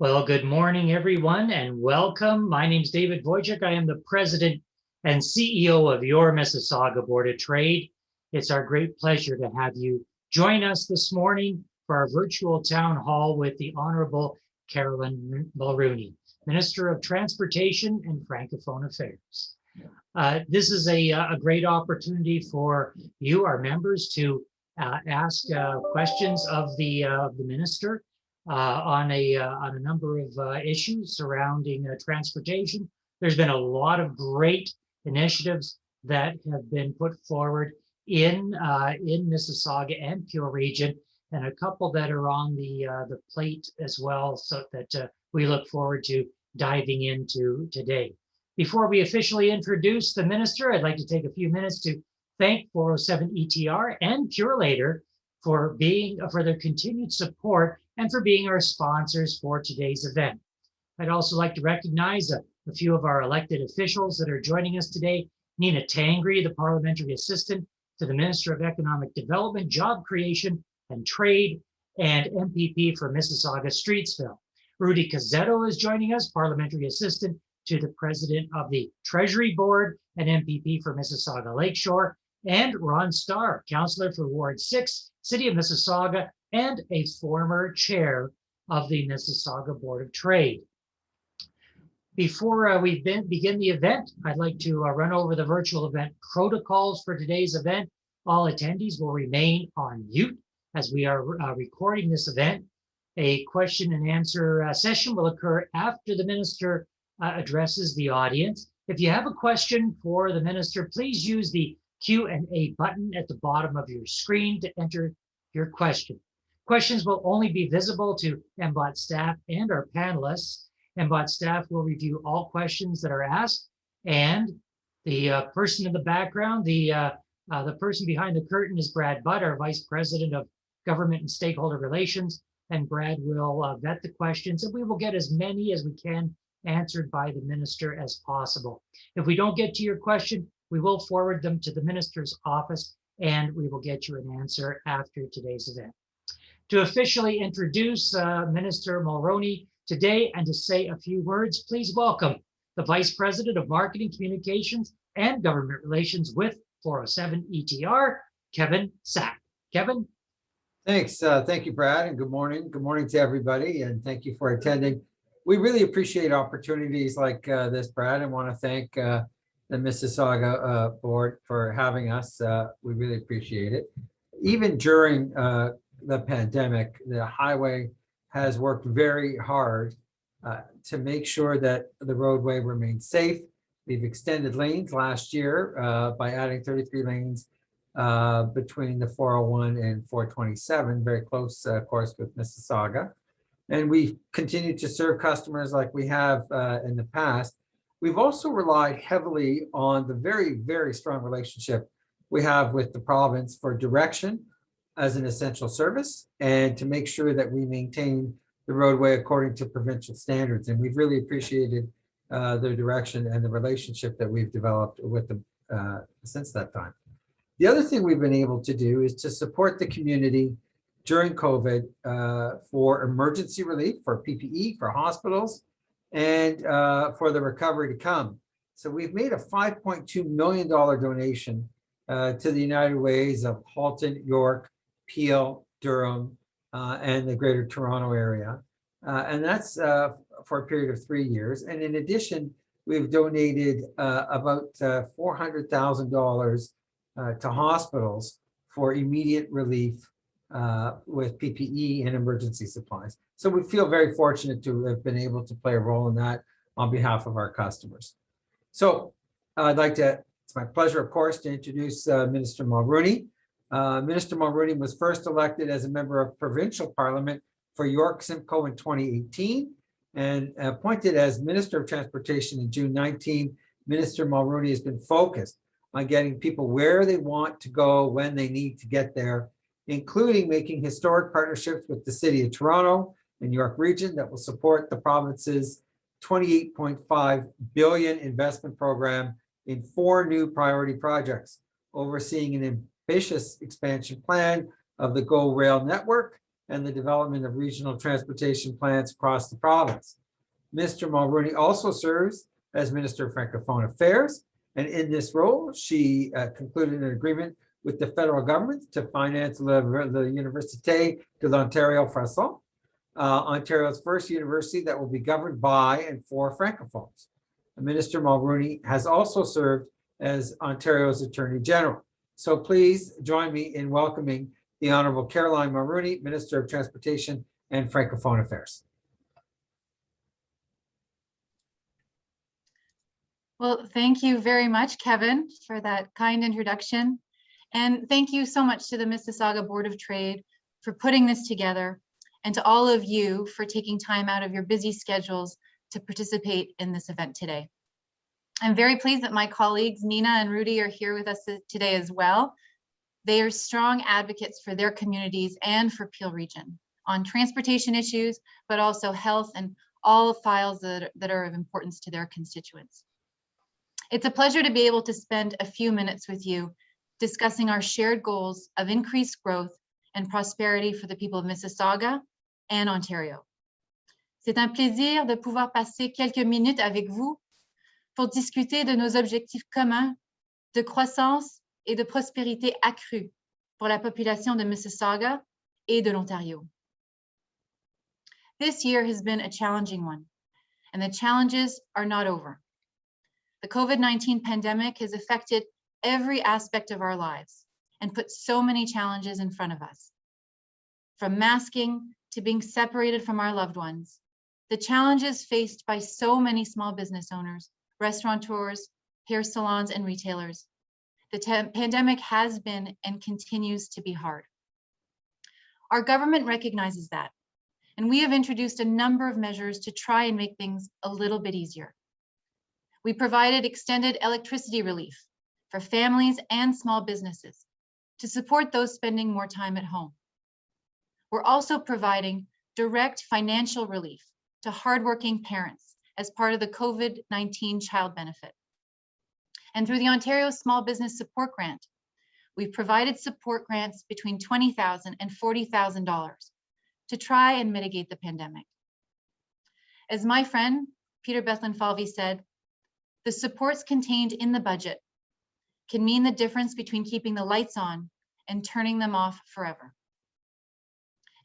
Well, good morning, everyone, and welcome. My name is David Wojcik. I am the president and CEO of your Mississauga Board of Trade. It's our great pleasure to have you join us this morning for our virtual town hall with the Honorable Carolyn Mulroney, Minister of Transportation and Francophone Affairs. This is a great opportunity for you, our members, to ask questions of the minister on a number of issues surrounding transportation. There's been a lot of great initiatives that have been put forward in Mississauga and Peel Region, and a couple that are on the plate as well, so that we look forward to diving into today. Before we officially introduce the minister, I'd like to take a few minutes to thank 407 ETR and Purelator for their continued support and for being our sponsors for today's event. I'd also like to recognize a few of our elected officials that are joining us today. Nina Tangri, the Parliamentary Assistant to the Minister of Economic Development, Job Creation and Trade, and MPP for Mississauga Streetsville. Rudy Cazzetto is joining us, Parliamentary Assistant to the President of the Treasury Board and MPP for Mississauga Lakeshore, and Ron Starr, Councillor for Ward 6, City of Mississauga, and a former chair of the Mississauga Board of Trade. Before we begin the event, I'd like to run over the virtual event protocols for today's event. All attendees will remain on mute as we are recording this event. A question and answer session will occur after the minister addresses the audience. If you have a question for the minister, please use the Q&A button at the bottom of your screen to enter your question. Questions will only be visible to MBOT staff and our panelists. MBOT staff will review all questions that are asked, and the person in the background, the person behind the curtain is Brad Budd, our Vice President of Government and Stakeholder Relations, and Brad will vet the questions, and we will get as many as we can answered by the minister as possible. If we don't get to your question, we will forward them to the minister's office, and we will get you an answer after today's event. To officially introduce Minister Mulroney today and to say a few words, please welcome the Vice President of Marketing, Communications, and Government Relations with 407 ETR, Kevin Sack. Kevin? Thanks. Thank you, Brad, and good morning. Good morning to everybody, and thank you for attending. We really appreciate opportunities like this, Brad, and want to thank the Mississauga board for having us. We really appreciate it. Even during the pandemic, the highway has worked very hard to make sure that the roadway remains safe. We've extended lanes last year by adding 33 lanes between the 401 and 427, very close, of course, with Mississauga. And we continue to serve customers like we have in the past. We've also relied heavily on the very, very strong relationship we have with the province for direction as an essential service and to make sure that we maintain the roadway according to provincial standards. And we've really appreciated their direction and the relationship that we've developed with them since that time. The other thing we've been able to do is to support the community during COVID for emergency relief, for PPE, for hospitals, and for the recovery to come. So we've made a $5.2 million donation to the United Ways of Halton, York, Peel, Durham, and the Greater Toronto area. And that's for a period of 3 years. And in addition, we've donated about $400,000 to hospitals for immediate relief with PPE and emergency supplies. So we feel very fortunate to have been able to play a role in that on behalf of our customers. So it's my pleasure, of course, to introduce Minister Mulroney. Minister Mulroney was first elected as a member of provincial parliament for York Simcoe in 2018 and appointed as Minister of Transportation in June 19. Minister Mulroney has been focused on getting people where they want to go when they need to get there, including making historic partnerships with the City of Toronto and York Region that will support the province's $28.5 billion investment program in 4 new priority projects, overseeing an ambitious expansion plan of the GO Rail network and the development of regional transportation plans across the province. Mr. Mulroney also serves as Minister of Francophone Affairs, and in this role, she concluded an agreement with the federal government to finance the Université de l'Ontario Francophone, Ontario's first university that will be governed by and for Francophones. Minister Mulroney has also served as Ontario's Attorney General. So please join me in welcoming the Honorable Caroline Mulroney, Minister of Transportation and Francophone Affairs. Well, thank you very much, Kevin, for that kind introduction. And thank you so much to the Mississauga Board of Trade for putting this together, and to all of you for taking time out of your busy schedules to participate in this event today. I'm very pleased that my colleagues Nina and Rudy are here with us today as well. They are strong advocates for their communities and for Peel Region on transportation issues, but also health and all files that are of importance to their constituents. It's a pleasure to be able to spend a few minutes with you discussing our shared goals of increased growth and prosperity for the people of Mississauga and Ontario. C'est un plaisir de pouvoir passer quelques minutes avec vous pour discuter de nos objectifs communs de croissance et de prospérité accrue pour la population de Mississauga et de l'Ontario. This year has been a challenging one, and the challenges are not over. The COVID-19 pandemic has affected every aspect of our lives and put so many challenges in front of us. From masking to being separated from our loved ones, the challenges faced by so many small business owners, restaurateurs, hair salons, and retailers. The pandemic has been and continues to be hard. Our government recognizes that, and we have introduced a number of measures to try and make things a little bit easier. We provided extended electricity relief for families and small businesses to support those spending more time at home. We're also providing direct financial relief to hardworking parents as part of the COVID-19 child benefit. And through the Ontario Small Business Support Grant, we've provided support grants between $20,000 and $40,000 to try and mitigate the pandemic. As my friend, Peter Bethlen-Falvey said, the supports contained in the budget can mean the difference between keeping the lights on and turning them off forever.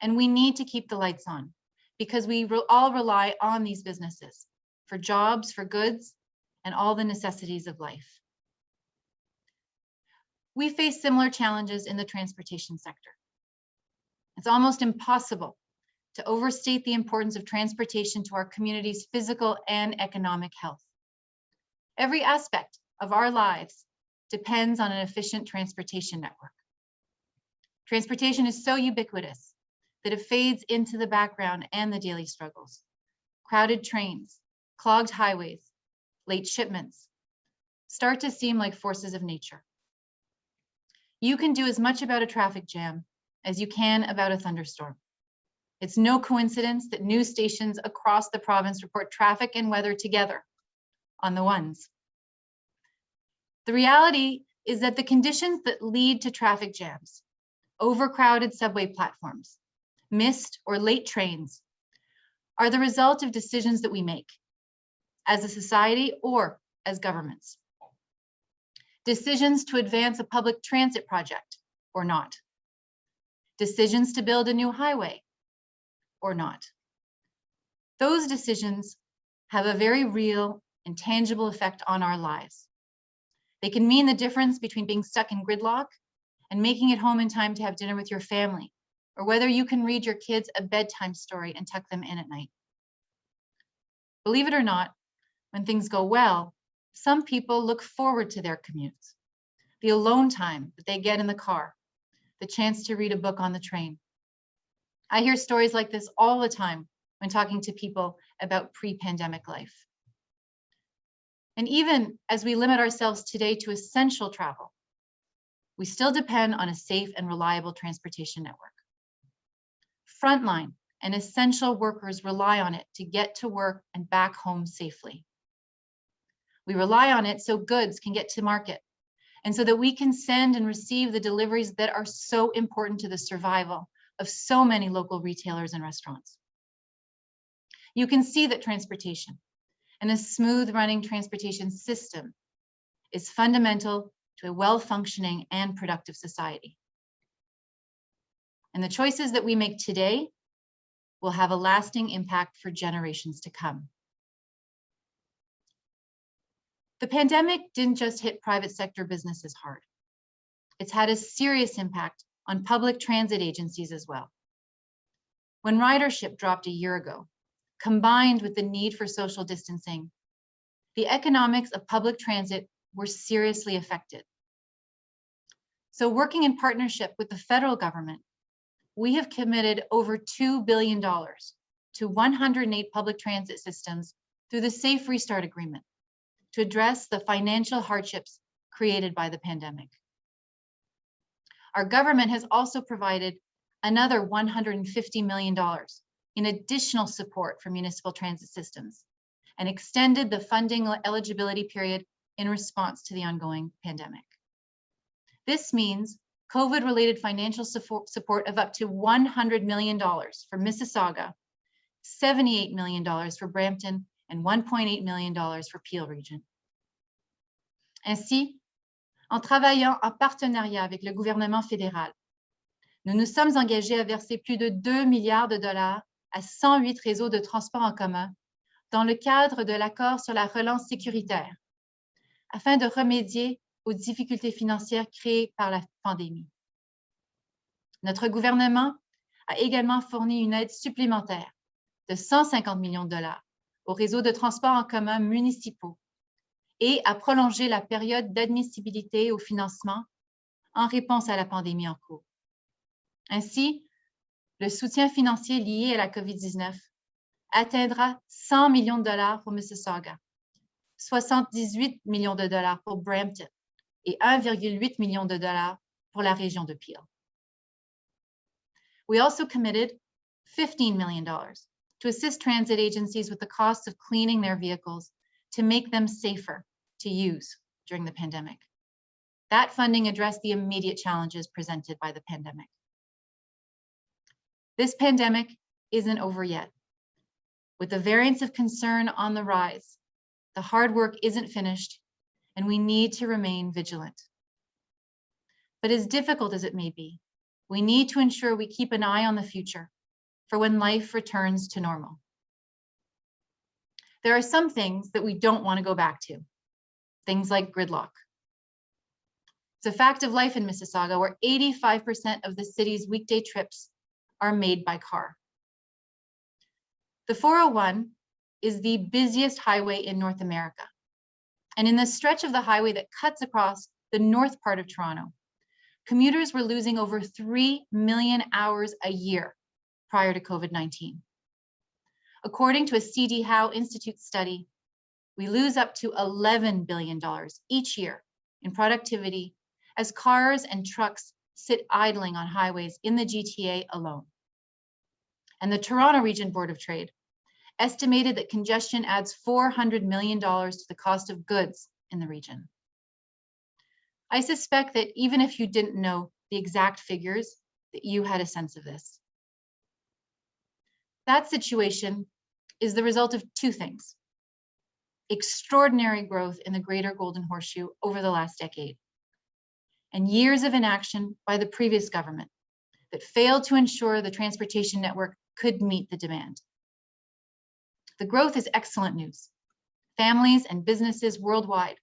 And we need to keep the lights on because we all rely on these businesses for jobs, for goods, and all the necessities of life. We face similar challenges in the transportation sector. It's almost impossible to overstate the importance of transportation to our community's physical and economic health. Every aspect of our lives depends on an efficient transportation network. Transportation is so ubiquitous that it fades into the background and the daily struggles. Crowded trains, clogged highways, late shipments start to seem like forces of nature. You can do as much about a traffic jam as you can about a thunderstorm. It's no coincidence that news stations across the province report traffic and weather together on the ones. The reality is that the conditions that lead to traffic jams, overcrowded subway platforms, missed or late trains, are the result of decisions that we make as a society or as governments. Decisions to advance a public transit project or not. Decisions to build a new highway or not. Those decisions have a very real and tangible effect on our lives. They can mean the difference between being stuck in gridlock and making it home in time to have dinner with your family, or whether you can read your kids a bedtime story and tuck them in at night. Believe it or not, when things go well, some people look forward to their commutes, the alone time that they get in the car, the chance to read a book on the train. I hear stories like this all the time when talking to people about pre-pandemic life. And even as we limit ourselves today to essential travel, we still depend on a safe and reliable transportation network. Frontline and essential workers rely on it to get to work and back home safely. We rely on it so goods can get to market and so that we can send and receive the deliveries that are so important to the survival of so many local retailers and restaurants. You can see that transportation and a smooth running transportation system is fundamental to a well-functioning and productive society. And the choices that we make today will have a lasting impact for generations to come. The pandemic didn't just hit private sector businesses hard. It's had a serious impact on public transit agencies as well. When ridership dropped a year ago, combined with the need for social distancing, the economics of public transit were seriously affected. So working in partnership with the federal government, we have committed over $2 billion to 108 public transit systems through the Safe Restart Agreement to address the financial hardships created by the pandemic. Our government has also provided another $150 million in additional support for municipal transit systems and extended the funding eligibility period in response to the ongoing pandemic. This means COVID-related financial support of up to $100 million for Mississauga, $78 million for Brampton, and $1.8 million for Peel Region. Ainsi, en travaillant en partenariat avec le gouvernement fédéral, nous nous sommes engagés à verser plus de 2 milliards de dollars à 108 réseaux de transport en commun dans le cadre de l'accord sur la relance sécuritaire, afin de remédier aux difficultés financières créées par la pandémie. Notre gouvernement a également fourni une aide supplémentaire de 150 millions de dollars aux réseaux de transport en commun municipaux et a prolongé la période d'admissibilité au financement en réponse à la pandémie en cours. Ainsi, le soutien financier lié à la COVID-19 atteindra 100 millions de dollars pour Mississauga, 78 millions de dollars pour Brampton et 1,8 million de dollars pour la région de Peel. We also committed $15 million to assist transit agencies with the cost of cleaning their vehicles to make them safer to use during the pandemic. That funding addressed the immediate challenges presented by the pandemic. This pandemic isn't over yet. With the variants of concern on the rise, the hard work isn't finished, and we need to remain vigilant. But as difficult as it may be, we need to ensure we keep an eye on the future for when life returns to normal. There are some things that we don't want to go back to, things like gridlock. It's a fact of life in Mississauga, where 85% of the city's weekday trips are made by car. The 401 is the busiest highway in North America. And in the stretch of the highway that cuts across the north part of Toronto, commuters were losing over 3 million hours a year prior to COVID-19. According to a C.D. Howe Institute study, we lose up to $11 billion each year in productivity as cars and trucks sit idling on highways in the GTA alone. And the Toronto Region Board of Trade estimated that congestion adds $400 million to the cost of goods in the region. I suspect that even if you didn't know the exact figures, that you had a sense of this. That situation is the result of two things: extraordinary growth in the Greater Golden Horseshoe over the last decade, and years of inaction by the previous government that failed to ensure the transportation network could meet the demand. The growth is excellent news. Families and businesses worldwide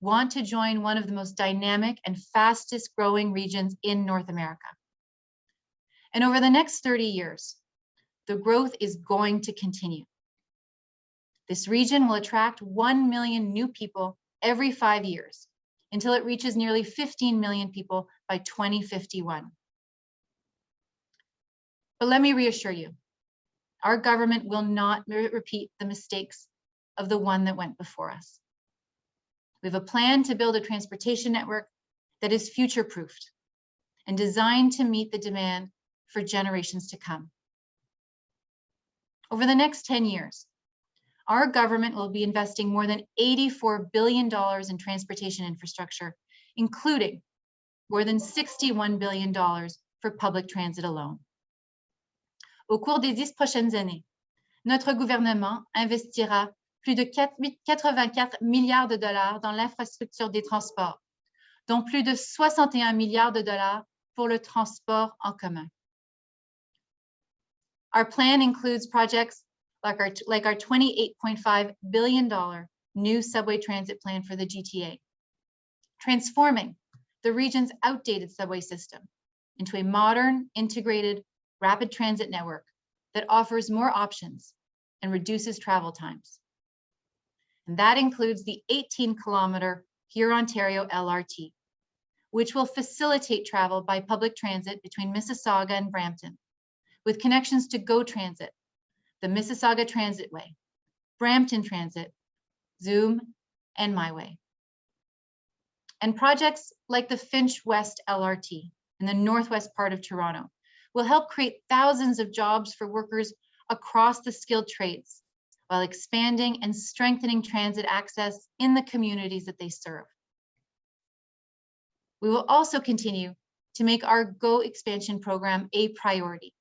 want to join one of the most dynamic and fastest growing regions in North America. And over the next 30 years, the growth is going to continue. This region will attract 1 million new people every 5 years until it reaches nearly 15 million people by 2051. But let me reassure you, our government will not repeat the mistakes of the one that went before us. We have a plan to build a transportation network that is future-proofed and designed to meet the demand for generations to come. Over the next 10 years, our government will be investing more than $84 billion in transportation infrastructure, including more than $61 billion for public transit alone. Au cours des 10 prochaines années, notre gouvernement investira plus de 84 milliards de dollars dans l'infrastructure des transports, dont plus de 61 milliards de dollars pour le transport en commun. Our plan includes projects like our $28.5 billion new subway transit plan for the GTA, transforming the region's outdated subway system into a modern, integrated, rapid transit network that offers more options and reduces travel times. And that includes the 18-kilometer Hurontario LRT, which will facilitate travel by public transit between Mississauga and Brampton, with connections to GO Transit, the Mississauga Transitway, Brampton Transit, Zoom, and MyWay. And projects like the Finch West LRT in the northwest part of Toronto will help create thousands of jobs for workers across the skilled trades, while expanding and strengthening transit access in the communities that they serve. We will also continue to make our GO expansion program a priority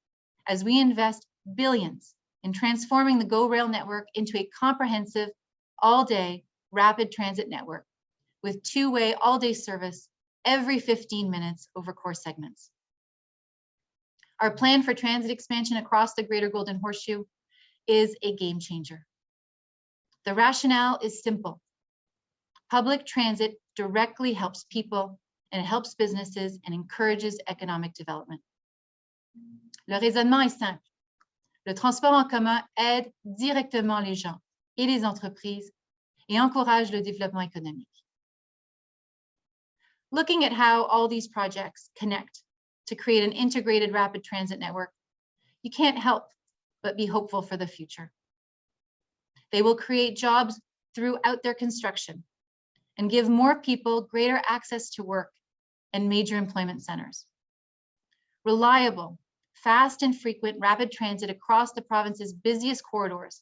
as we invest billions in transforming the GO rail network into a comprehensive all-day rapid transit network with two-way all-day service every 15 minutes over core segments. Our plan for transit expansion across the Greater Golden Horseshoe is a game changer. The rationale is simple. Public transit directly helps people and it helps businesses and encourages economic development. Le raisonnement est simple. Le transport en commun aide directement les gens et les entreprises et encourage le développement économique. Looking at how all these projects connect to create an integrated rapid transit network, you can't help but be hopeful for the future. They will create jobs throughout their construction and give more people greater access to work and major employment centers. Reliable, fast and frequent rapid transit across the province's busiest corridors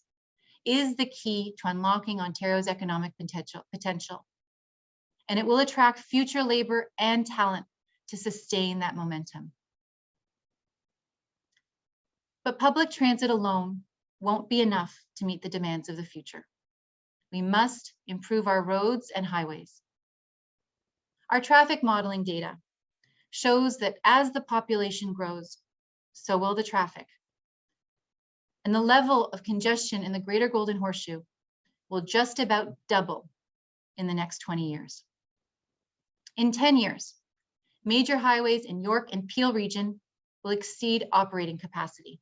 is the key to unlocking Ontario's economic potential. And it will attract future labor and talent to sustain that momentum. But public transit alone won't be enough to meet the demands of the future. We must improve our roads and highways. Our traffic modeling data shows that as the population grows, so will the traffic. And the level of congestion in the Greater Golden Horseshoe will just about double in the next 20 years. In 10 years, major highways in York and Peel region will exceed operating capacity.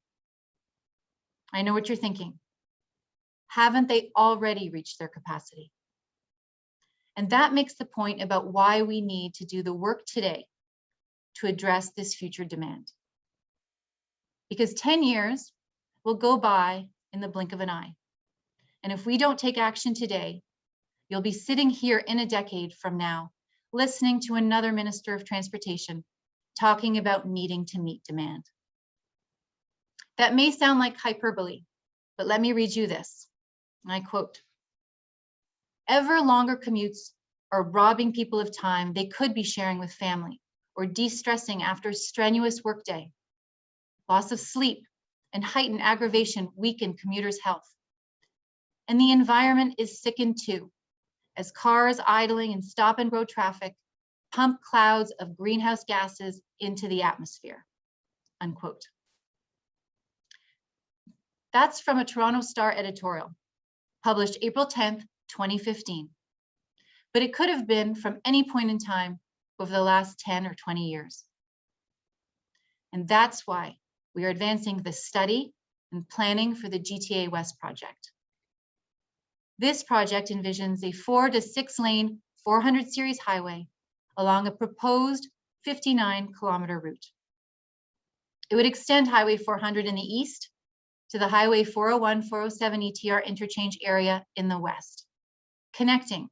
I know what you're thinking. Haven't they already reached their capacity? And that makes the point about why we need to do the work today to address this future demand. Because 10 years will go by in the blink of an eye. And if we don't take action today, you'll be sitting here in a decade from now, listening to another Minister of Transportation talking about needing to meet demand. That may sound like hyperbole, but let me read you this. I quote, "Ever longer commutes are robbing people of time they could be sharing with family or de-stressing after a strenuous workday. Loss of sleep and heightened aggravation weaken commuters' health. And the environment is sickened too, as cars idling in stop and go traffic pump clouds of greenhouse gases into the atmosphere," unquote. That's from a Toronto Star editorial published April 10th, 2015. But it could have been from any point in time over the last 10 or 20 years. And that's why we are advancing the study and planning for the GTA West project. This project envisions a 4 to 6 lane 400 series highway along a proposed 59-kilometer route. It would extend Highway 400 in the east to the Highway 401-407 ETR interchange area in the west, connecting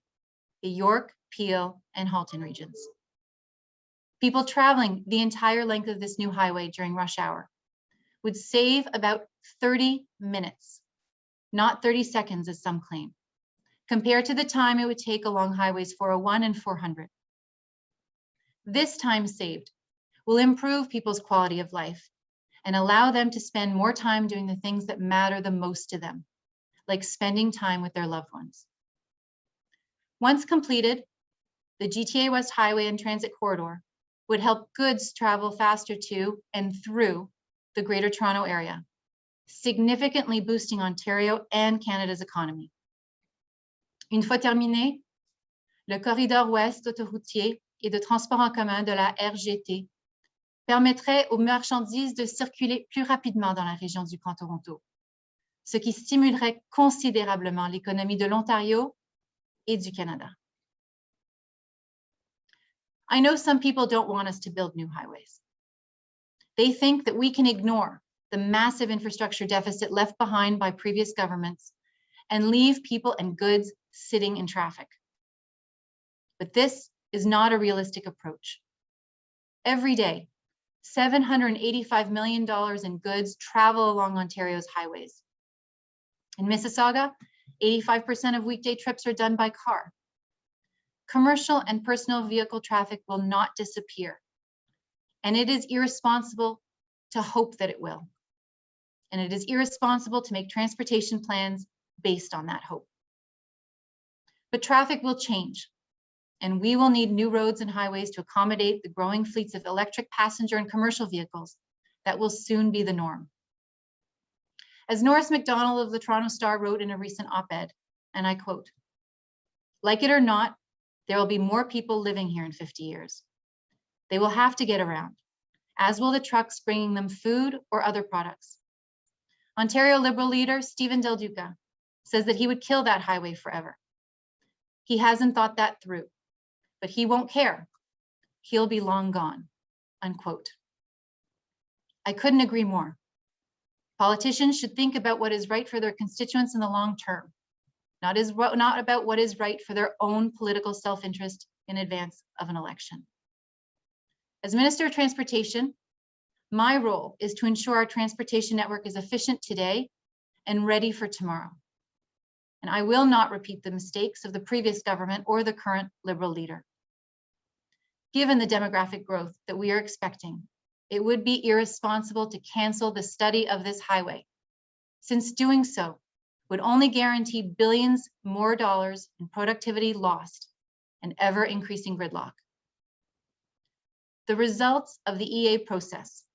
the York, Peel, and Halton regions. People traveling the entire length of this new highway during rush hour would save about 30 minutes, not 30 seconds as some claim, compared to the time it would take along highways 401 and 400. This time saved will improve people's quality of life and allow them to spend more time doing the things that matter the most to them, like spending time with their loved ones. Once completed, the GTA West Highway and Transit Corridor would help goods travel faster to and through the Greater Toronto Area, significantly boosting Ontario and Canada's economy. Une fois terminé, le corridor ouest autoroutier et de transport en commun de la RGT permettrait aux marchandises de circuler plus rapidement dans la région du Grand Toronto, ce qui stimulerait considérablement l'économie de l'Ontario et du Canada. I know some people don't want us to build new highways. They think that we can ignore the massive infrastructure deficit left behind by previous governments and leave people and goods sitting in traffic. But this is not a realistic approach. Every day, $785 million in goods travel along Ontario's highways. In Mississauga, 85% of weekday trips are done by car. Commercial and personal vehicle traffic will not disappear, and it is irresponsible to hope that it will. And it is irresponsible to make transportation plans based on that hope. But traffic will change, and we will need new roads and highways to accommodate the growing fleets of electric passenger and commercial vehicles that will soon be the norm. As Norris MacDonald of the Toronto Star wrote in a recent op-ed, and I quote, "Like it or not, there will be more people living here in 50 years. They will have to get around, as will the trucks bringing them food or other products." Ontario Liberal leader Stephen Del Duca says that he would kill that highway forever. He hasn't thought that through, but he won't care. He'll be long gone, unquote. I couldn't agree more. Politicians should think about what is right for their constituents in the long term, not about what is right for their own political self-interest in advance of an election. As Minister of Transportation, my role is to ensure our transportation network is efficient today and ready for tomorrow. And I will not repeat the mistakes of the previous government or the current Liberal leader. Given the demographic growth that we are expecting, it would be irresponsible to cancel the study of this highway, since doing so would only guarantee billions more dollars in productivity lost and ever increasing gridlock. The results of the EA process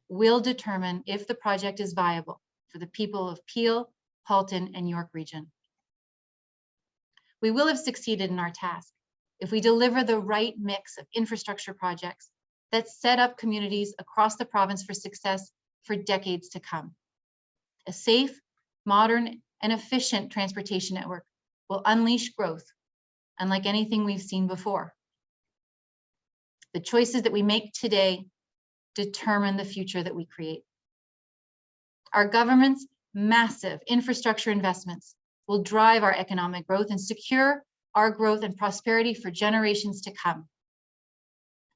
will determine if the project is viable for the people of Peel, Halton, and York region. We will have succeeded in our task if we deliver the right mix of infrastructure projects that set up communities across the province for success for decades to come. A safe, modern, and efficient transportation network will unleash growth, unlike anything we've seen before. The choices that we make today determine the future that we create. Our government's massive infrastructure investments will drive our economic growth and secure our growth and prosperity for generations to come.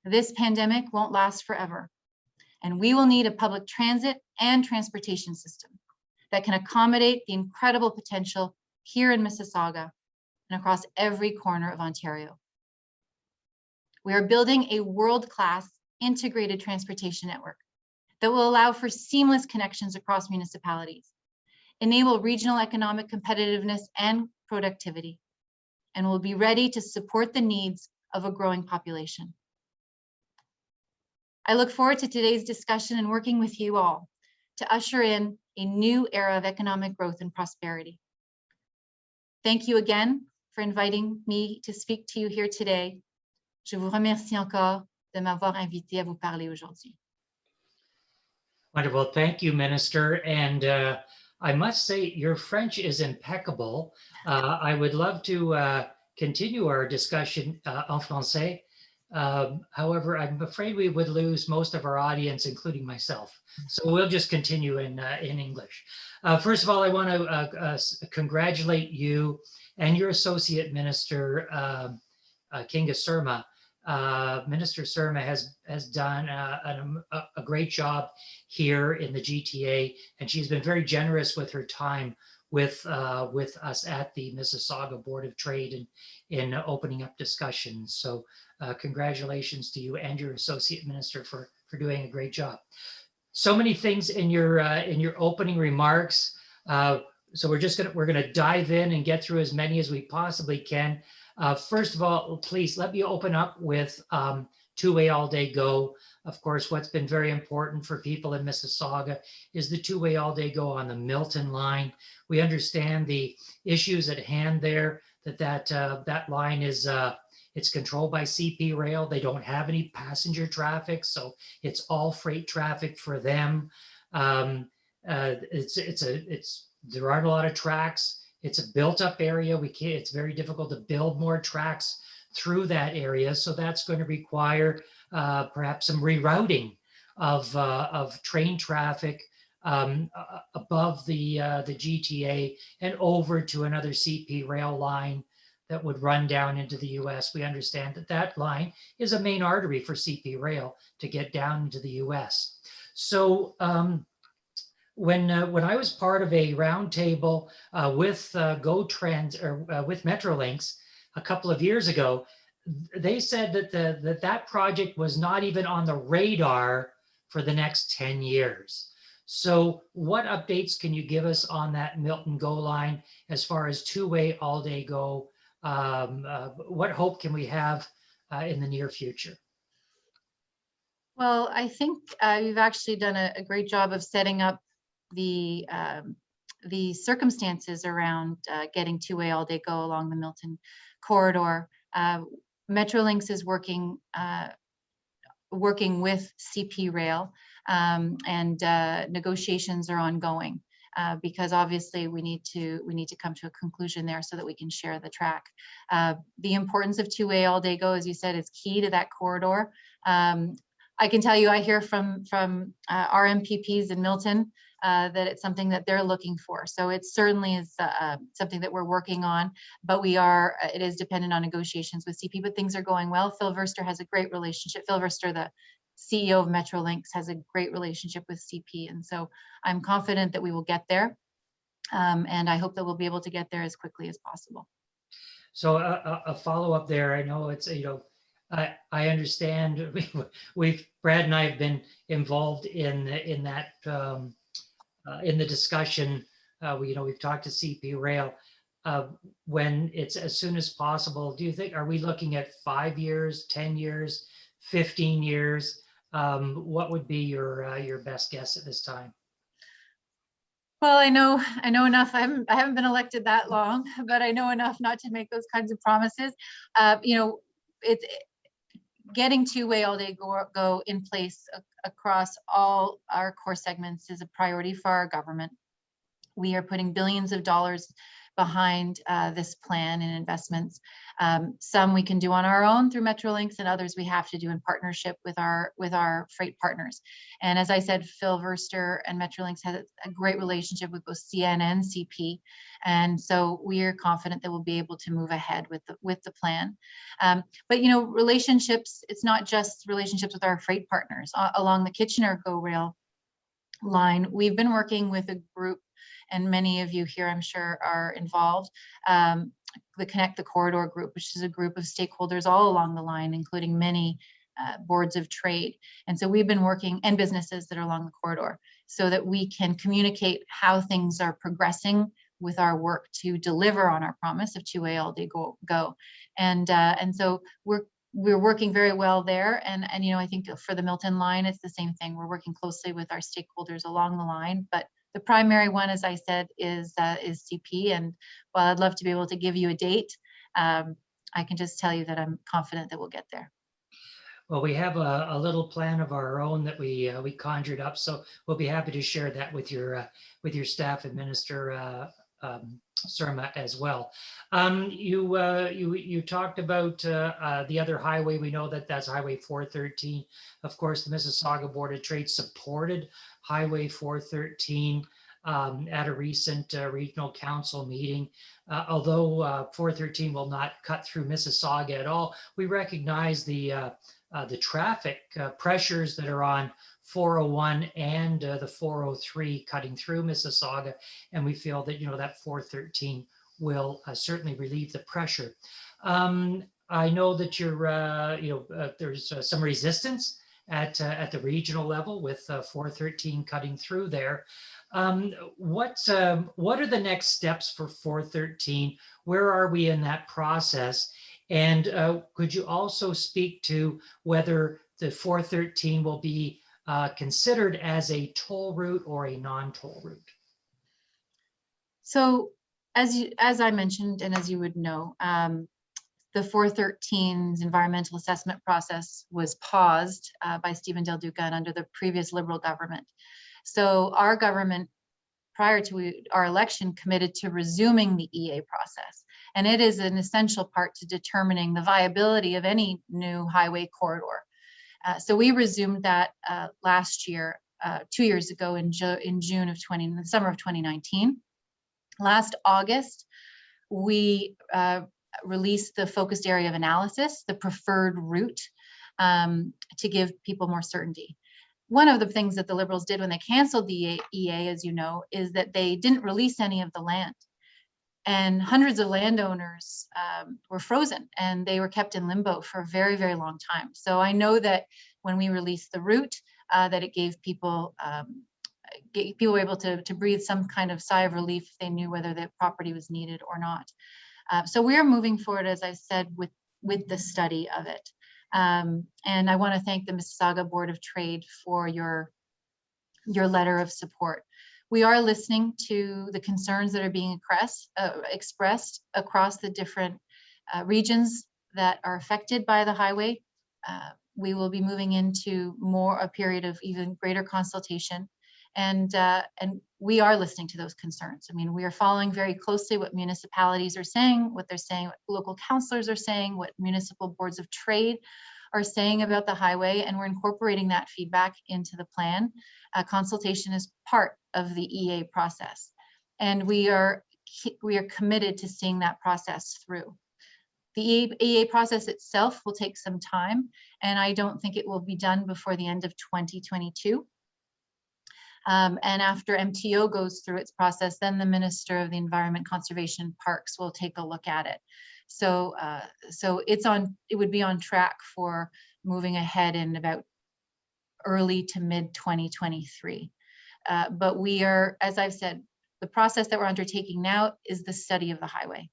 This pandemic won't last forever, and we will need a public transit and transportation system that can accommodate the incredible potential here in Mississauga and across every corner of Ontario. We are building a world-class integrated transportation network that will allow for seamless connections across municipalities, enable regional economic competitiveness and productivity, and will be ready to support the needs of a growing population. I look forward to today's discussion and working with you all to usher in a new era of economic growth and prosperity. Thank you again for inviting me to speak to you here today. Je vous remercie encore de m'avoir invité à vous parler aujourd'hui. Wonderful. Thank you, Minister. And I must say, your French is impeccable. I would love to continue our discussion en français. However, I'm afraid we would lose most of our audience, including myself. So we'll just continue in English. First of all, I want to congratulate you and your Associate Minister, Kinga Surma. Minister Surma has done a great job here in the GTA, and she's been very generous with her time with us at the Mississauga Board of Trade in opening up discussions. So congratulations to you and your Associate Minister for doing a great job. So many things in your opening remarks. So we're gonna dive in and get through as many as we possibly can. First of all, please let me open up with two-way all-day go. Of course, what's been very important for people in Mississauga is the two-way all-day go on the Milton line. We understand the issues at hand there, that line is it's controlled by CP Rail. They don't have any passenger traffic, so it's all freight traffic for them. There aren't a lot of tracks. It's a built-up area. It's very difficult to build more tracks through that area, so that's going to require perhaps some rerouting of train traffic above the GTA and over to another CP rail line that would run down into the US. We understand that line is a main artery for CP rail to get down into the US. So when I was part of a roundtable with GoTrans or with Metrolinx a couple of years ago, they said that that project was not even on the radar for the next 10 years. So what updates can you give us on that Milton Go line as far as two-way all-day go? What hope can we have in the near future? Well, I think you've actually done a great job of setting up the circumstances around getting two-way all-day go along the Milton corridor. Metrolinx is working with CP Rail, and negotiations are ongoing because obviously we need to come to a conclusion there so that we can share the track. The importance of two-way all-day go, as you said, is key to that corridor. I can tell you, I hear from our MPPs in Milton that it's something that they're looking for. So it certainly is something that we're working on, but it is dependent on negotiations with CP, but things are going well. Phil Verster has a great relationship. Phil Verster, the CEO of Metrolinx, has a great relationship with CP. And so I'm confident that we will get there. And I hope that we'll be able to get there as quickly as possible. So a follow-up there, I know it's, I understand Brad and I have been involved in that, in the discussion. We've talked to CP Rail. When it's as soon as possible, do you think, are we looking at 5 years, 10 years, 15 years? What would be your best guess at this time? Well, I know enough. I haven't been elected that long, but I know enough not to make those kinds of promises. It's getting two-way all-day go in place across all our core segments is a priority for our government. We are putting billions of dollars behind this plan and investments. Some we can do on our own through Metrolinx, and others we have to do in partnership with our freight partners. And as I said, Phil Verster and Metrolinx has a great relationship with both CN and CP, and so we are confident that we'll be able to move ahead with the plan. But relationships, it's not just relationships with our freight partners along the Kitchener GO Rail line. We've been working with a group, and many of you here, I'm sure, are involved, the Connect the Corridor group, which is a group of stakeholders all along the line, including many boards of trade. And so we've been working, and businesses that are along the corridor, so that we can communicate how things are progressing with our work to deliver on our promise of two-way all-day go. And so we're working very well there. And I think for the Milton line, it's the same thing. We're working closely with our stakeholders along the line, but the primary one, as I said, is CP. And while I'd love to be able to give you a date, I can just tell you that I'm confident that we'll get there. Well, we have a little plan of our own that we conjured up, so we'll be happy to share that with your staff and Minister Surma as well. You talked about the other highway. We know that's Highway 413. Of course, the Mississauga Board of Trade supported Highway 413 at a recent regional council meeting. Although 413 will not cut through Mississauga at all, we recognize the traffic pressures that are on 401 and the 403 cutting through Mississauga, and we feel that that 413 will certainly relieve the pressure. I know that there's some resistance at the regional level with 413 cutting through there. What are the next steps for 413? Where are we in that process? And could you also speak to whether the 413 will be considered as a toll route or a non-toll route? So as I mentioned, and as you would know, the 413's environmental assessment process was paused by Stephen Del Duca and under the previous Liberal government. So our government, prior to our election, committed to resuming the EA process. And it is an essential part to determining the viability of any new highway corridor. So we resumed that last year, 2 years ago in the summer of 2019. Last August, we released the focused area of analysis, the preferred route, to give people more certainty. One of the things that the Liberals did when they canceled the EA, as you know, is that they didn't release any of the land. And hundreds of landowners were frozen and they were kept in limbo for a very, very long time. So I know that when we released the route, that it gave people were able to breathe some kind of sigh of relief if they knew whether the property was needed or not. So we are moving forward, as I said, with the study of it. And I want to thank the Mississauga Board of Trade for your letter of support. We are listening to the concerns that are being expressed across the different regions that are affected by the highway. We will be moving into a period of even greater consultation. And we are listening to those concerns. I mean, we are following very closely what municipalities are saying, what they're saying, what local councillors are saying, what municipal boards of trade are saying about the highway, and we're incorporating that feedback into the plan. Consultation is part of the EA process, and we are committed to seeing that process through. The EA process itself will take some time, and I don't think it will be done before the end of 2022. And after MTO goes through its process, then the Minister of the Environment, Conservation, Parks will take a look at it. So it would be on track for moving ahead in about early to mid 2023. But we are, as I've said, the process that we're undertaking now is the study of the highway.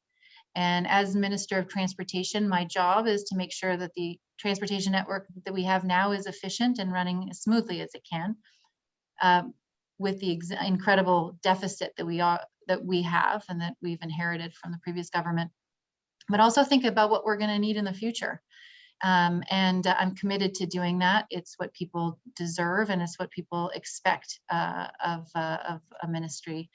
And as Minister of Transportation, my job is to make sure that the transportation network that we have now is efficient and running as smoothly as it can. With the incredible deficit that we have and that we've inherited from the previous government, but also think about what we're going to need in the future. And I'm committed to doing that. It's what people deserve, and it's what people expect of a ministry,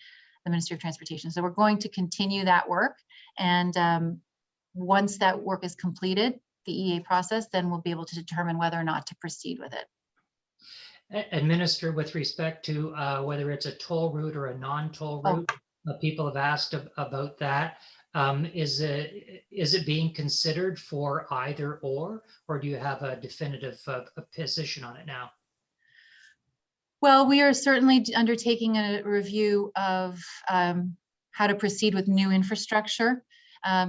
the Ministry of Transportation. So we're going to continue that work, and once that work is completed, the EA process, then we'll be able to determine whether or not to proceed with it. And Minister, with respect to whether it's a toll route or a non-toll route, people have asked about that. Is it being considered for either or do you have a definitive position on it now? Well, we are certainly undertaking a review of how to proceed with new infrastructure,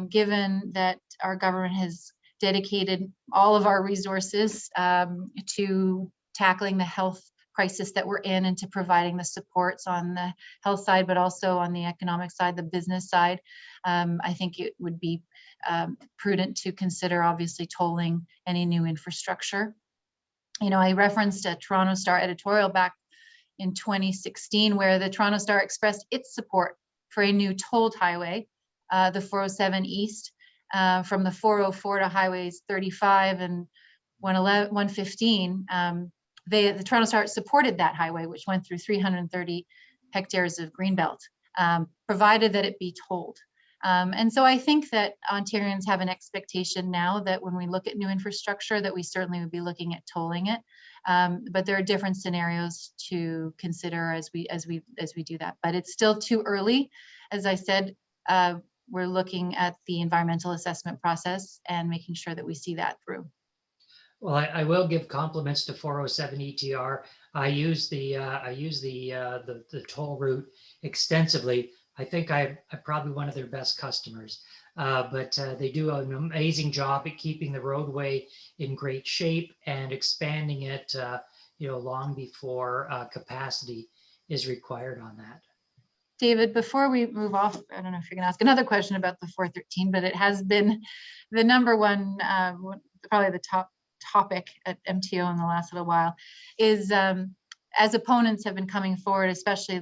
given that our government has dedicated all of our resources to tackling the health crisis that we're in and to providing the supports on the health side, but also on the economic side, the business side. I think it would be prudent to consider obviously tolling any new infrastructure. You know, I referenced a Toronto Star editorial back in 2016 where the Toronto Star expressed its support for a new tolled highway, the 407 East, from the 404 to highways 35 and 115. The Toronto Star supported that highway, which went through 330 hectares of greenbelt, provided that it be tolled. And so I think that Ontarians have an expectation now that when we look at new infrastructure, that we certainly would be looking at tolling it. But there are different scenarios to consider as we do that. But it's still too early. As I said, we're looking at the environmental assessment process and making sure that we see that through. Well, I will give compliments to 407 ETR. I use the toll route extensively, I think I'm probably one of their best customers. But they do an amazing job at keeping the roadway in great shape and expanding it, long before capacity is required on that. David, before we move off, I don't know if you're going to ask another question about the 413, but it has been the number one, probably the top topic at MTO in the last little while, is as opponents have been coming forward, especially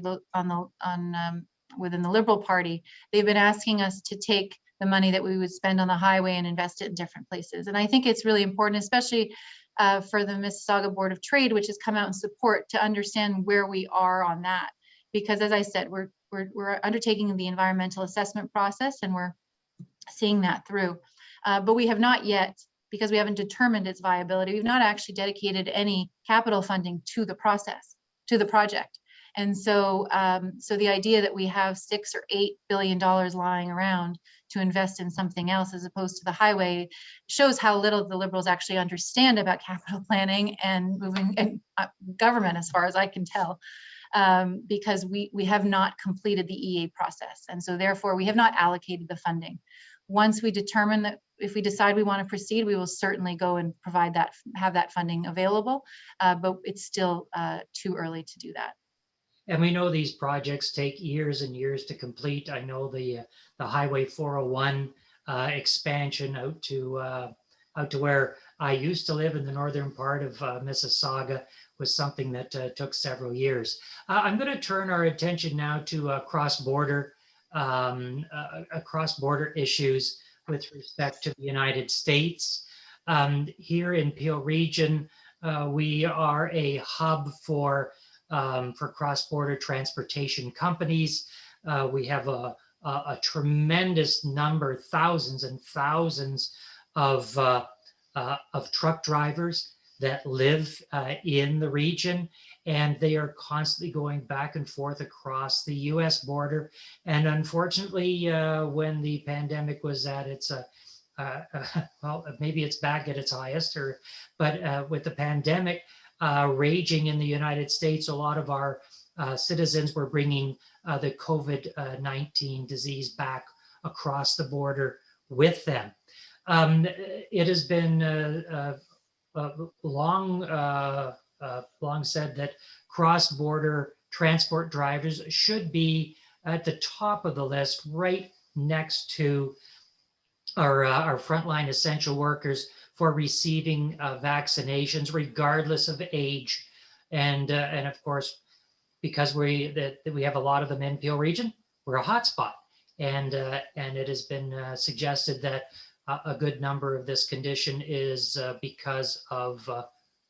within the Liberal Party, they've been asking us to take the money that we would spend on the highway and invest it in different places. And I think it's really important, especially for the Mississauga Board of Trade, which has come out in support, to understand where we are on that. Because as I said, we're undertaking the environmental assessment process and we're seeing that through. But we have not yet, because we haven't determined its viability, we've not actually dedicated any capital funding to the process, to the project. And so, so the idea that we have $6 or $8 billion lying around to invest in something else as opposed to the highway shows how little the Liberals actually understand about capital planning and moving and government, as far as I can tell, because we have not completed the EA process. And so therefore we have not allocated the funding. Once we determine that, if we decide we want to proceed, we will certainly go and provide that, have that funding available, but it's still too early to do that. And we know these projects take years and years to complete. I know the Highway 401 expansion out to where I used to live in the northern part of Mississauga was something that took several years. I'm going to turn our attention now to cross-border issues with respect to the United States. Here in Peel Region, we are a hub for cross-border transportation companies. We have a tremendous number, thousands and thousands of truck drivers that live in the region, and they are constantly going back and forth across the US border. And unfortunately, when the pandemic was at its well, maybe it's back at its highest, but with the pandemic raging in the United States, a lot of our citizens were bringing the COVID-19 disease back across the border with them. It has been long said that cross-border transport drivers should be at the top of the list, right next to our frontline essential workers for receiving vaccinations, regardless of age. And of course, because we have a lot of them in Peel Region, we're a hotspot. And it has been suggested that a good number of this condition is because of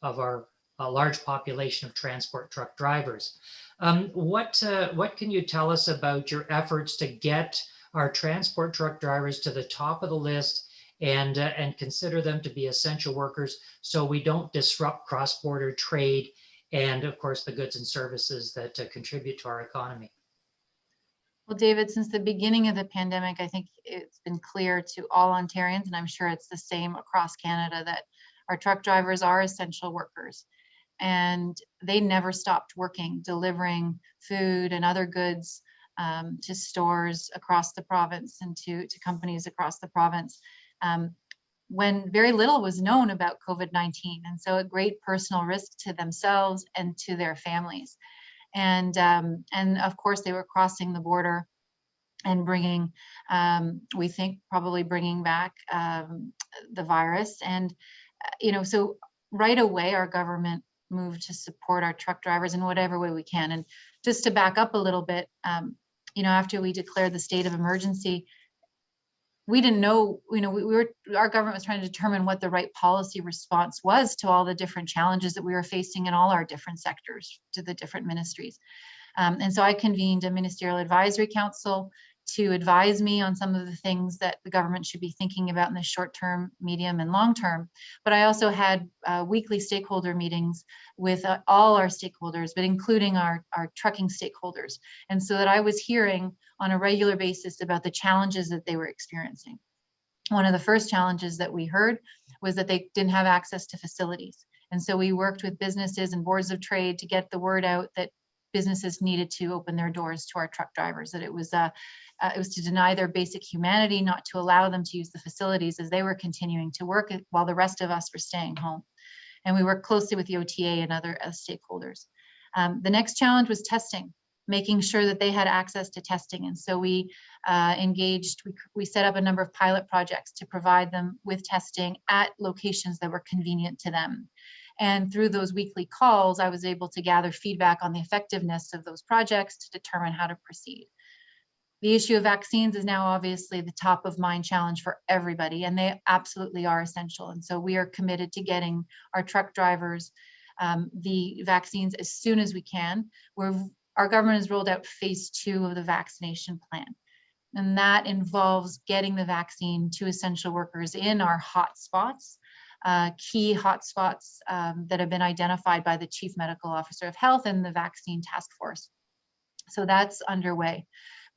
our large population of transport truck drivers. What can you tell us about your efforts to get our transport truck drivers to the top of the list and consider them to be essential workers so we don't disrupt cross-border trade and, of course, the goods and services that contribute to our economy? Well, David, since the beginning of the pandemic, I think it's been clear to all Ontarians, and I'm sure it's the same across Canada, that our truck drivers are essential workers. And they never stopped working, delivering food and other goods to stores across the province and to companies across the province when very little was known about COVID-19. And so a great personal risk to themselves and to their families. And of course, they were crossing the border and bringing, we think, probably bringing back the virus. And, so right away, our government moved to support our truck drivers in whatever way we can. And just to back up a little bit, after we declared the state of emergency, we didn't know, our government was trying to determine what the right policy response was to all the different challenges that we were facing in all our different sectors, to the different ministries. And so I convened a ministerial advisory council to advise me on some of the things that the government should be thinking about in the short term, medium, and long term. But I also had weekly stakeholder meetings with all our stakeholders, but including our trucking stakeholders. And so that I was hearing on a regular basis about the challenges that they were experiencing. One of the first challenges that we heard was that they didn't have access to facilities. And so we worked with businesses and boards of trade to get the word out that businesses needed to open their doors to our truck drivers, that it was to deny their basic humanity, not to allow them to use the facilities as they were continuing to work while the rest of us were staying home. And we worked closely with the OTA and other stakeholders. The next challenge was testing, making sure that they had access to testing. And so we we set up a number of pilot projects to provide them with testing at locations that were convenient to them. And through those weekly calls, I was able to gather feedback on the effectiveness of those projects to determine how to proceed. The issue of vaccines is now obviously the top of mind challenge for everybody, and they absolutely are essential. And so we are committed to getting our truck drivers the vaccines as soon as we can. Our government has rolled out phase 2 of the vaccination plan, and that involves getting the vaccine to essential workers in our hotspots, key hotspots that have been identified by the Chief Medical Officer of Health and the Vaccine Task Force. So that's underway.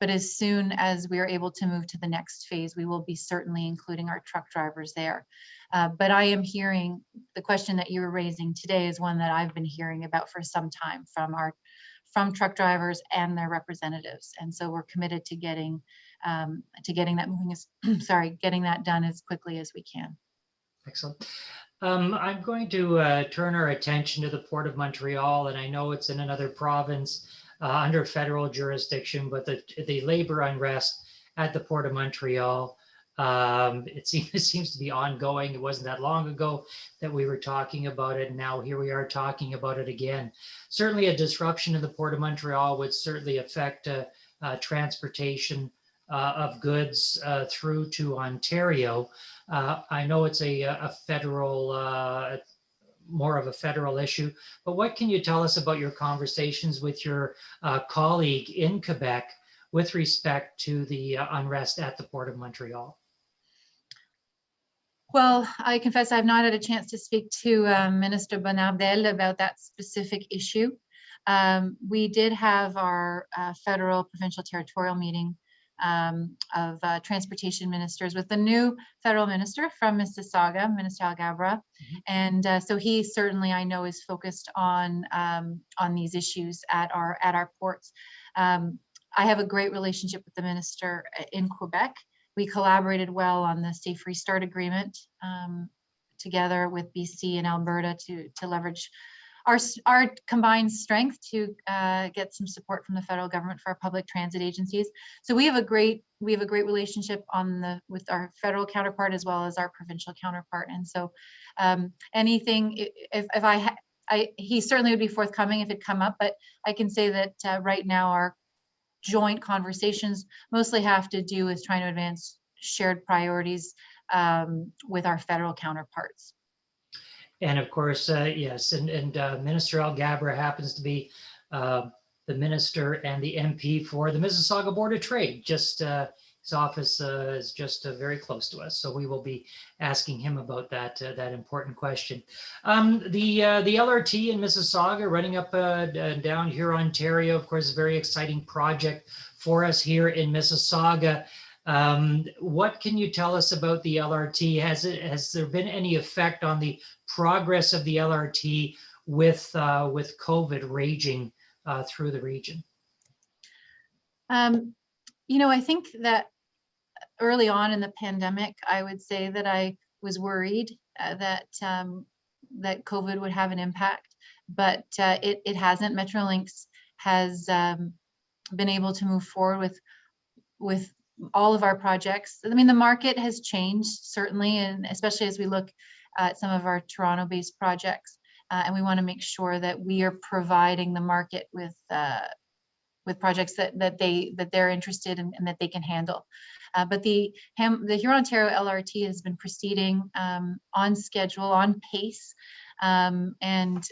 But as soon as we are able to move to the next phase, we will be certainly including our truck drivers there. But I am hearing the question that you're raising today is one that I've been hearing about for some time from truck drivers and their representatives. And so we're committed to getting that moving getting that done as quickly as we can. Excellent. I'm going to turn our attention to the Port of Montreal, and I know it's in another province under federal jurisdiction, but the labor unrest at the Port of Montreal, it seems to be ongoing. It wasn't that long ago that we were talking about it, and now here we are talking about it again. Certainly a disruption in the Port of Montreal would certainly affect transportation of goods through to Ontario. I know it's a federal more of a federal issue, but what can you tell us about your conversations with your colleague in Quebec with respect to the unrest at the Port of Montreal? Well, I confess I've not had a chance to speak to Minister Bonnardel about that specific issue. We did have our federal, provincial, territorial meeting of transportation ministers with the new federal minister from Mississauga, Minister Alghabra. And so he certainly, I know, is focused on these issues at our ports. I have a great relationship with the minister in Quebec. We collaborated well on the Safe Restart Agreement together with BC and Alberta to leverage our combined strength to get some support from the federal government for our public transit agencies. So we have a great relationship with our federal counterpart as well as our provincial counterpart. And so anything, he certainly would be forthcoming if it come up, but I can say that right now our joint conversations mostly have to do with trying to advance shared priorities with our federal counterparts. And of course, yes, and Minister Alghabra happens to be the minister and the MP for the Mississauga Board of Trade. Just his office is just very close to us, so we will be asking him about that important question. The LRT in Mississauga, running up down here, Ontario, of course, a very exciting project for us here in Mississauga. What can you tell us about the LRT? Has there been any effect on the progress of the LRT with COVID raging through the region? I think that early on in the pandemic, I would say that I was worried that COVID would have an impact, but it hasn't. Metrolinx has been able to move forward with all of our projects. I mean, the market has changed certainly, and especially as we look at some of our Toronto-based projects, and we want to make sure that we are providing the market with projects that they're interested in and that they can handle. But the Huron-Ontario LRT has been proceeding on schedule, on pace, and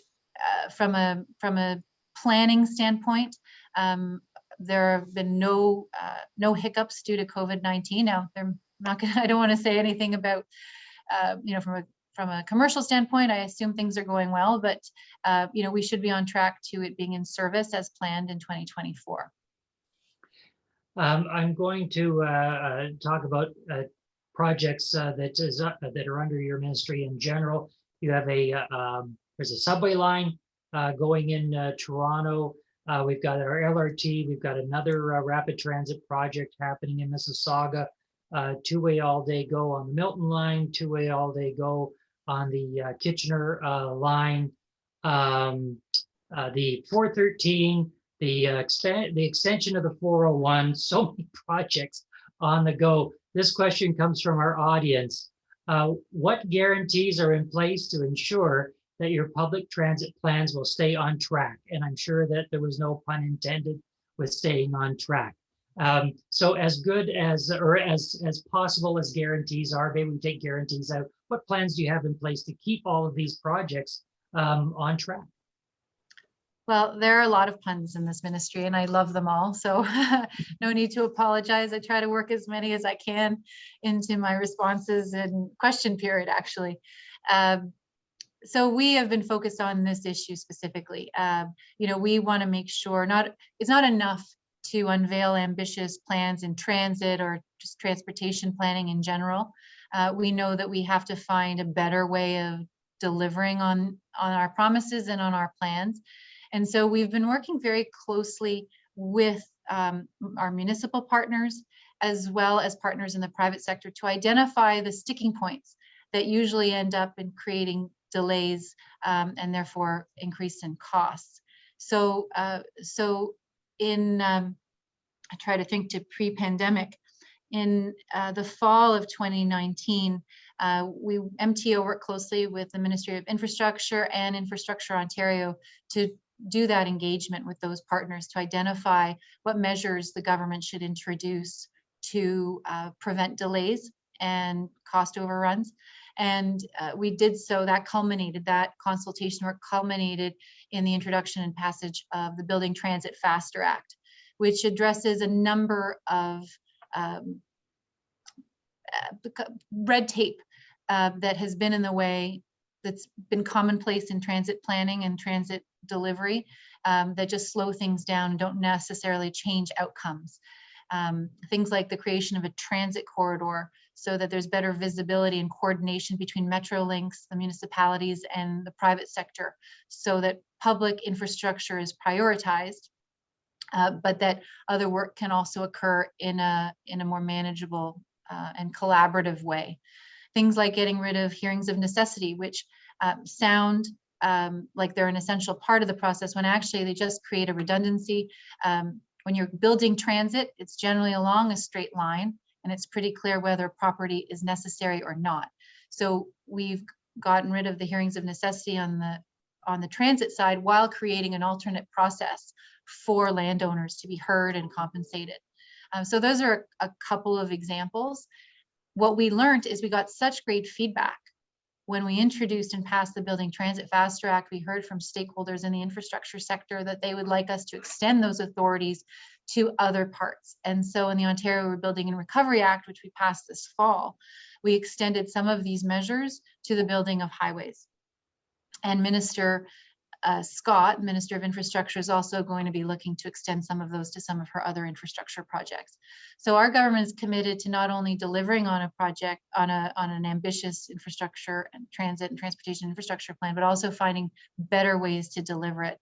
from a planning standpoint, there have been no hiccups due to COVID-19. Now, I don't want to say anything about from a commercial standpoint. I assume things are going well, but we should be on track to it being in service as planned in 2024. I'm going to talk about projects that are under your ministry in general. You have there's a subway line going in Toronto. We've got our LRT. We've got another rapid transit project happening in Mississauga. Two-way all-day go on the Milton line, two-way all-day go on the Kitchener line. The 413, the extension of the 401, so many projects on the go. This question comes from our audience. What guarantees are in place to ensure that your public transit plans will stay on track? And I'm sure that there was no pun intended with staying on track. So as good as, or as possible as guarantees are, maybe we take guarantees out. What plans do you have in place to keep all of these projects on track? Well, there are a lot of puns in this ministry and I love them all. So no need to apologize. I try to work as many as I can into my responses and question period, actually. So we have been focused on this issue specifically. We want to make sure it's not enough to unveil ambitious plans in transit or just transportation planning in general. We know that we have to find a better way of delivering on our promises and on our plans. And so we've been working very closely with our municipal partners, as well as partners in the private sector, to identify the sticking points that usually end up in creating delays and therefore increase in costs. So I try to think to pre-pandemic. In the fall of 2019, MTO worked closely with the Ministry of Infrastructure and Infrastructure Ontario to do that engagement with those partners to identify what measures the government should introduce to prevent delays and cost overruns. And we did so. That consultation work culminated in the introduction and passage of the Building Transit Faster Act, which addresses a number of red tape that has been in the way, that's been commonplace in transit planning and transit delivery, that just slow things down and don't necessarily change outcomes. Things like the creation of a transit corridor so that there's better visibility and coordination between Metrolinx, the municipalities, and the private sector, so that public infrastructure is prioritized, but that other work can also occur in a more manageable and collaborative way. Things like getting rid of hearings of necessity, which sound like they're an essential part of the process, when actually they just create a redundancy. When you're building transit, it's generally along a straight line, and it's pretty clear whether property is necessary or not. So we've gotten rid of the hearings of necessity on the transit side, while creating an alternate process for landowners to be heard and compensated. So those are a couple of examples. What we learned is we got such great feedback when we introduced and passed the Building Transit Faster Act. We heard from stakeholders in the infrastructure sector that they would like us to extend those authorities to other parts. And so in the Ontario Rebuilding and Recovery Act, which we passed this fall, we extended some of these measures to the building of highways. And Minister Scott, Minister of Infrastructure, is also going to be looking to extend some of those to some of her other infrastructure projects. So our government is committed to not only delivering on a project, on an ambitious infrastructure and transit and transportation infrastructure plan, but also finding better ways to deliver it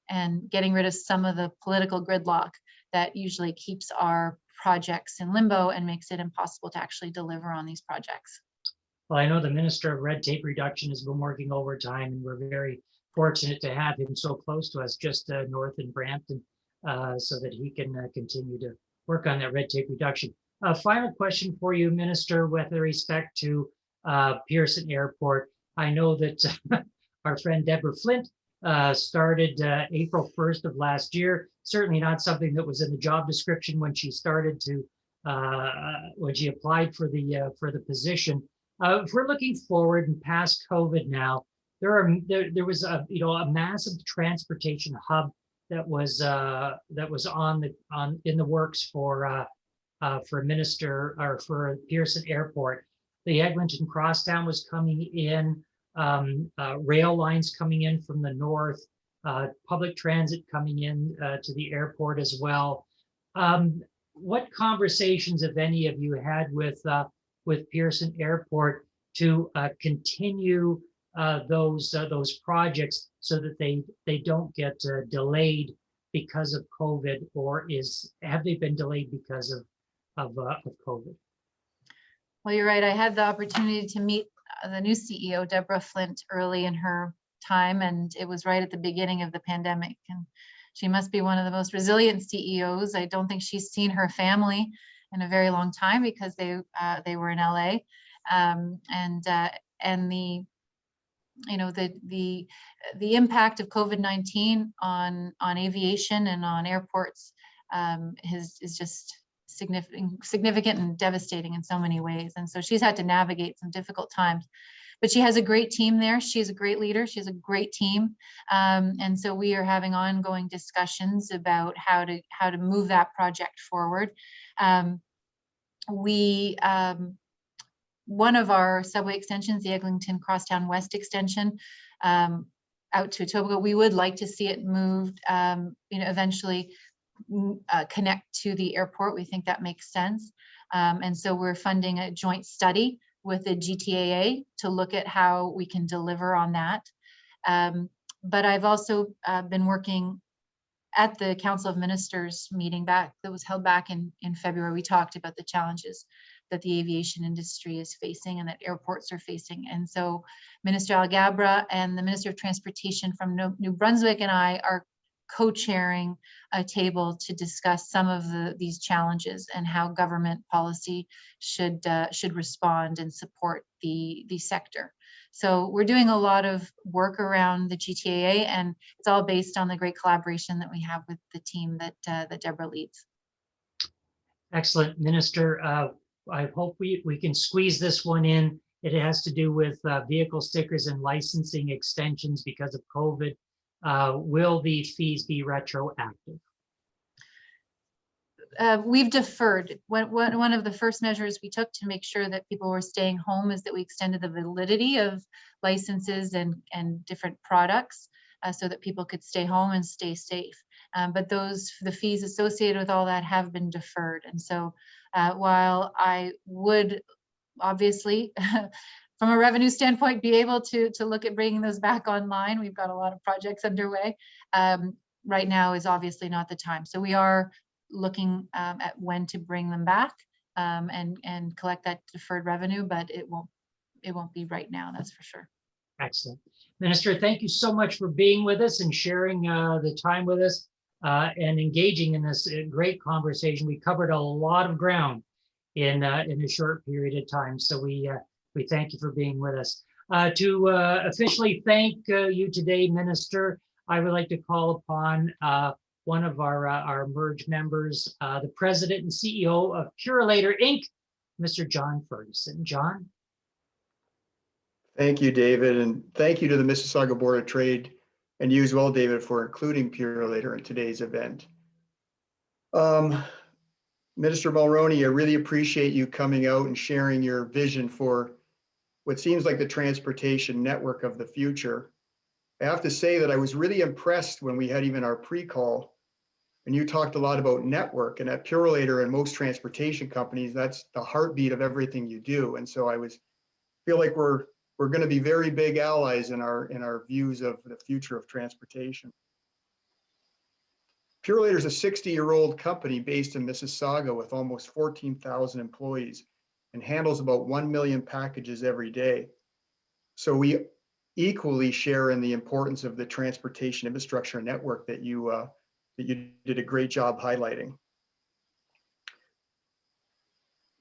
and getting rid of some of the political gridlock that usually keeps our projects in limbo and makes it impossible to actually deliver on these projects. Well, I know the Minister of Red Tape Reduction has been working overtime, and we're very fortunate to have him so close to us, just north in Brampton, so that he can continue to work on that red tape reduction. Final question for you, Minister, with respect to Pearson Airport. I know that our friend Deborah Flint started April 1st of last year. Certainly not something that was in the job description when she started to, when she applied for the position. If we're looking forward and past COVID now, there was a massive transportation hub that was in the works for Minister, or for Pearson Airport. The Eglinton Crosstown was coming in, rail lines coming in from the north, public transit coming in to the airport as well. What conversations, if any, have you had with Pearson Airport to continue those projects so that they don't get delayed because of COVID, or have they been delayed because of COVID? Well, you're right. I had the opportunity to meet the new CEO, Deborah Flint, early in her time, and it was right at the beginning of the pandemic. And she must be one of the most resilient CEOs. I don't think she's seen her family in a very long time because they were in LA, and the the impact of COVID-19 on aviation and on airports is just significant and devastating in so many ways. And so she's had to navigate some difficult times, but she has a great team there. She's a great leader. She has a great team. And so we are having ongoing discussions about how to move that project forward. One of our subway extensions, the Eglinton Crosstown West extension, out to Etobicoke, we would like to see it moved, eventually connect to the airport. We think that makes sense. And so we're funding a joint study with the GTAA to look at how we can deliver on that. But I've also been working at the Council of Ministers meeting that was held back in February. We talked about the challenges that the aviation industry is facing and that airports are facing. And so Minister Alghabra and the Minister of Transportation from New Brunswick and I are co-chairing a table to discuss some of these challenges and how government policy should respond and support the sector. So we're doing a lot of work around the GTAA, and it's all based on the great collaboration that we have with the team that Deborah leads. Excellent, Minister. I hope we can squeeze this one in. It has to do with vehicle stickers and licensing extensions because of COVID. Will the fees be retroactive? We've deferred. One of the first measures we took to make sure that people were staying home is that we extended the validity of licenses and different products so that people could stay home and stay safe. But the fees associated with all that have been deferred. And so while I would obviously from a revenue standpoint be able to look at bringing those back online, we've got a lot of projects underway. Right now is obviously not the time. So we are looking at when to bring them back and collect that deferred revenue, but it won't be right now, that's for sure. Excellent. Minister, thank you so much for being with us and sharing the time with us and engaging in this great conversation. We covered a lot of ground in a short period of time, so we thank you for being with us. To officially thank you today, Minister, I would like to call upon one of our merge members, the President and CEO of Purolator Inc., Mr. John Ferguson. John? Thank you, David, and thank you to the Mississauga Board of Trade and you as well, David, for including Purolator in today's event. Minister Mulroney, I really appreciate you coming out and sharing your vision for what seems like the transportation network of the future. I have to say that I was really impressed when we had even our pre-call, and you talked a lot about network, and at Purolator and most transportation companies, that's the heartbeat of everything you do. And so feel like we're going to be very big allies in our views of the future of transportation. Purolator is a 60-year-old company based in Mississauga with almost 14,000 employees and handles about 1 million packages every day. So we equally share in the importance of the transportation infrastructure network that you did a great job highlighting.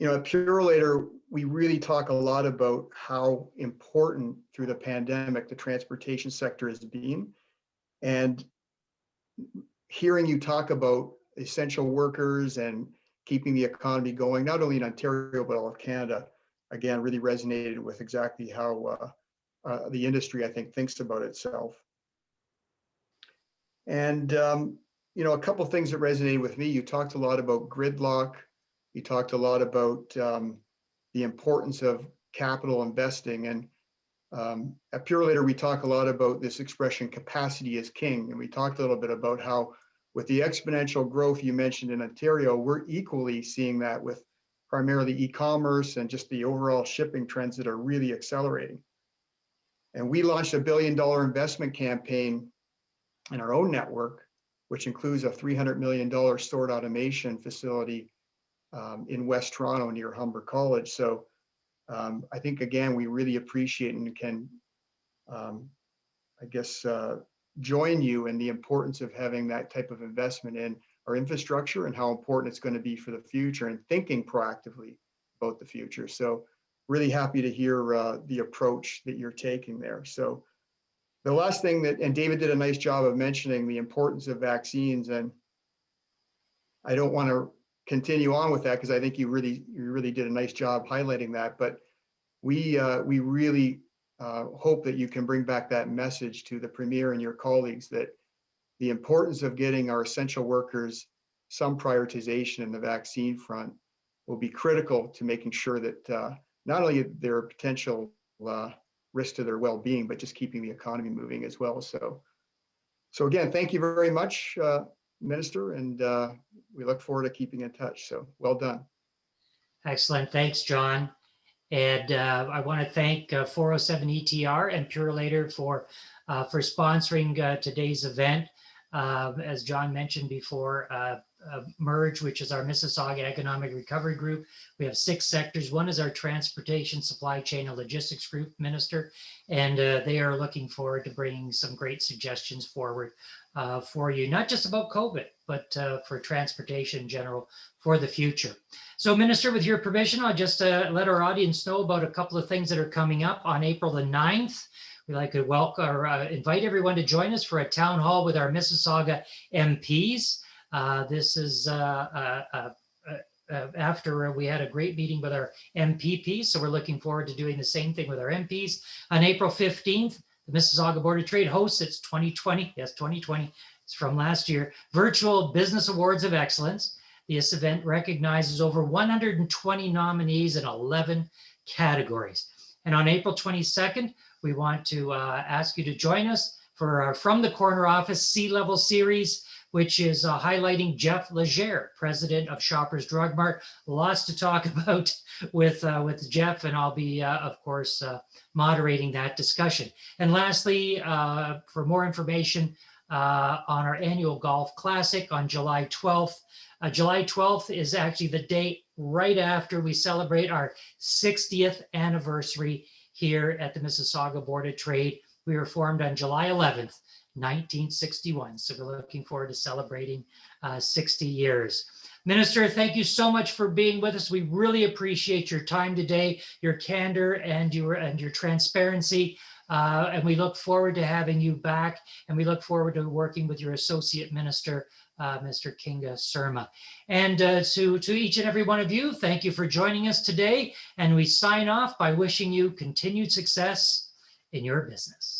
At Purolator, we really talk a lot about how important through the pandemic the transportation sector has been. And hearing you talk about essential workers and keeping the economy going, not only in Ontario, but all of Canada, again, really resonated with exactly how the industry, I think, thinks about itself. And, a couple of things that resonated with me, you talked a lot about gridlock. You talked a lot about the importance of capital investing. And at Purolator, we talk a lot about this expression, capacity is king. And we talked a little bit about how with the exponential growth you mentioned in Ontario, we're equally seeing that with primarily e-commerce and just the overall shipping trends that are really accelerating. And we launched a $1 billion investment campaign in our own network which includes a $300 million stored automation facility in West Toronto near Humber College. So I think, again, we really appreciate and can, I guess, join you in the importance of having that type of investment in our infrastructure and how important it's going to be for the future and thinking proactively about the future. So really happy to hear the approach that you're taking there. So the last thing that, and David did a nice job of mentioning the importance of vaccines, and I don't want to continue on with that because I think you really did a nice job highlighting that, but we really hope that you can bring back that message to the Premier and your colleagues that the importance of getting our essential workers some prioritization in the vaccine front will be critical to making sure that not only there are potential risks to their well-being, but just keeping the economy moving as well. So again, thank you very much, Minister, and we look forward to keeping in touch. So well done. Excellent. Thanks, John. And I want to thank 407 ETR and Purelator for sponsoring today's event. As John mentioned before, MERGE, which is our Mississauga Economic Recovery Group. We have 6 sectors. One is our Transportation, Supply Chain, and Logistics Group, Minister, and they are looking forward to bringing some great suggestions forward for you, not just about COVID, but for transportation in general for the future. So, Minister, with your permission, I'll just let our audience know about a couple of things that are coming up on April the 9th. We'd like to welcome or invite everyone to join us for a town hall with our Mississauga MPs. This is after we had a great meeting with our MPPs, so we're looking forward to doing the same thing with our MPs. On April 15th, the Mississauga Board of Trade hosts its 2020, yes, 2020, it's from last year, Virtual Business Awards of Excellence. This event recognizes over 120 nominees in 11 categories. And on April 22nd, we want to ask you to join us for our From the Corner Office C-Level series, which is highlighting Jeff Legere, president of Shoppers Drug Mart. Lots to talk about with Jeff, and I'll be, of course, moderating that discussion. And lastly, for more information on our annual Golf Classic on July 12th. July 12th is actually the date right after we celebrate our 60th anniversary here at the Mississauga Board of Trade. We were formed on July 11th, 1961. So we're looking forward to celebrating 60 years. Minister, thank you so much for being with us. We really appreciate your time today, your candor and your transparency. And we look forward to having you back. And we look forward to working with your Associate Minister, Mr. Kinga Surma. And to each and every one of you, thank you for joining us today. And we sign off by wishing you continued success in your business.